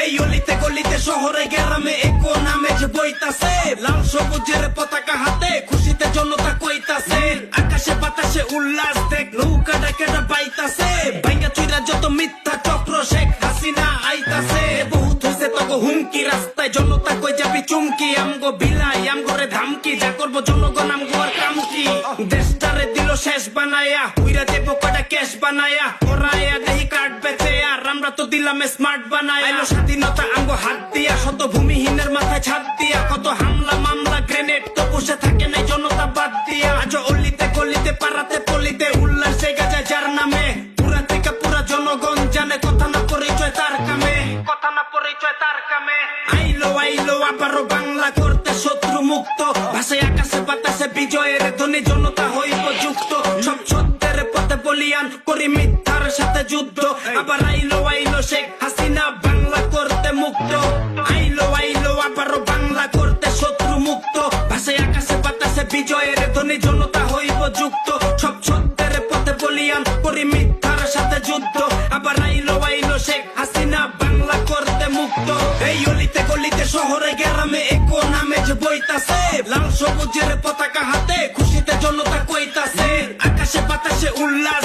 এই অলিতে গলিতে শহরে গ্রামে একো নামে যে বইতাছে, লাল সবুজের পতাকা হাতে খুশিতে জনতা কইতাছে, আকাশে বাতাসে উল্লাস দেখ নৌকা ডাকেটা পাইতাছে, ভাঙ্গা চুইরা যত মিথ্যা চক্র শেখ হাসিনা আইতাছে, বহুত হইছে তগো হুমকি রাস্তায় জনতা কই যাবি চুমকি, আমগো বিলাই আমগরে ধামকি, যা করবো জনগণ আমগো আর কাম কি, দেশটারে দিল শেষ বানায়া উইরা দেবো কটা ক্যাশ বানায়া, ওরায়া দেহি কার্ড বেচে আর আমরা তো দিলাম স্মার্ট বানায়া, আইলো স্বাধীনতা আমগো হাত দিয়া, শত ভূমিহীনের মাথায় ছাদ দিয়া, কত হামলা মামলা গ্রেনেড তো বসে থাকে নাই জনতা বাদ দিয়া, আজ অলিতে গলিতে পাড়াতে পলিতে উল্লাস জায়গা যায় যার নামে, পুরা থেকে পুরা জনগণ জানে কথা না পরিচয় তার কামে, কথা না পরিচয় তার কামে, আইলো আইলো আবারও বাংলা করতে শত্রু মুক্ত, ভাষায় আকাশে বাতাসে বিজয়ের ধ্বনি জনতা হইব যুক্ত, সব সত্যের পথে বলিয়ান করি মিথ্যার সাথে যুদ্ধ, আবার আইলো আইলো শেখ হাসিনা বাংলা করতে মুক্ত, আইলো আইলো আবারও বাংলা করতে শত্রু মুক্ত, ভাষায় আকাশে বাতাসে বিজয়ের ধ্বনি জনতা হইব যুক্ত, সব সত্যের পথে বলিয়ান করি মিথ্যার সাথে যুদ্ধ, আবার আইলো আইলো শেখ হাসিনা বাংলা করতে মুক্ত, এই অলিতে গলিতে শহরে গ্রামে একো নামে যে বইতাছে, লাল সবুজের পতাকা হাতে খুশিতে জনতা কইতাছে, আকাশে বাতাসে উল্লাস